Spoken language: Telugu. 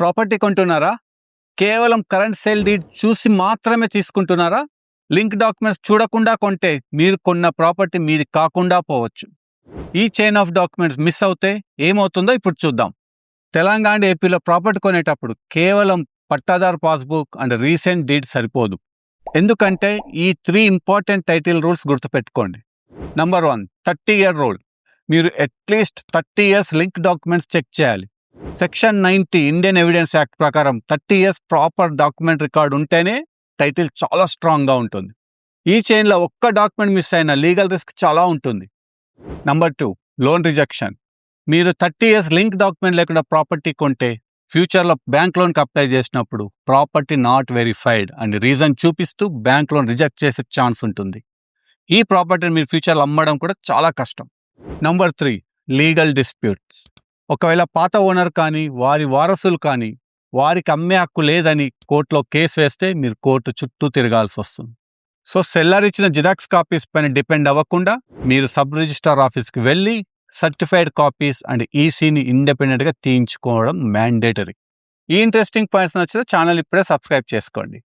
ప్రాపర్టీ కొంటున్నారా? కేవలం కరెంట్ సేల్ డీడ్ చూసి మాత్రమే తీసుకుంటున్నారా? లింక్ డాక్యుమెంట్స్ చూడకుండా కొంటే మీరు కొన్న ప్రాపర్టీ మీది కాకుండా పోవచ్చు. ఈ చైన్ ఆఫ్ డాక్యుమెంట్స్ మిస్ అవుతే ఏమవుతుందో ఇప్పుడు చూద్దాం. తెలంగాణ, ఏపీలో ప్రాపర్టీ కొనేటప్పుడు కేవలం పట్టాదారు పాస్బుక్ అండ్ రీసెంట్ డీడ్ సరిపోదు. ఎందుకంటే ఈ 3 ఇంపార్టెంట్ టైటిల్ రూల్స్ గుర్తుపెట్టుకోండి. Number 1, 30-year rule. మీరు at least 30 years link documents check చేయాలి. సెక్షన్ 90 ఇండియన్ ఎవిడెన్స్ యాక్ట్ ప్రకారం 30 years ప్రాపర్ డాక్యుమెంట్ రికార్డ్ ఉంటేనే టైటిల్ చాలా స్ట్రాంగ్గా ఉంటుంది. ఈ చైన్లో ఒక్క డాక్యుమెంట్ మిస్ అయినా లీగల్ రిస్క్ చాలా ఉంటుంది. Number 2, loan rejection. మీరు 30 years లింక్ డాక్యుమెంట్ లేకుండా ప్రాపర్టీ కొంటే ఫ్యూచర్లో బ్యాంక్ లోన్కి అప్లై చేసినప్పుడు property not verified and reason చూపిస్తూ బ్యాంక్ లోన్ రిజెక్ట్ చేసే ఛాన్స్ ఉంటుంది. ఈ ప్రాపర్టీని మీరు ఫ్యూచర్లో అమ్మడం కూడా చాలా కష్టం. Number 3, legal disputes. ఒకవేళ పాత ఓనర్ కానీ వారి వారసులు కానీ వారికి అమ్మే హక్కు లేదని కోర్టులో కేసు వేస్తే మీరు కోర్టు చుట్టూ తిరగాల్సి వస్తుంది. సో సెల్లర్ ఇచ్చిన జిరాక్స్ కాపీస్ పైన డిపెండ్ అవ్వకుండా మీరు సబ్ రిజిస్ట్రార్ ఆఫీస్కి వెళ్ళి సర్టిఫైడ్ కాపీస్ అండ్ ఈసీని ఇండిపెండెంట్గా తీయించుకోవడం మ్యాండేటరీ. ఈ ఇంట్రెస్టింగ్ పాయింట్స్ నచ్చితే ఛానల్ ఇప్పుడే సబ్స్క్రైబ్ చేసుకోండి.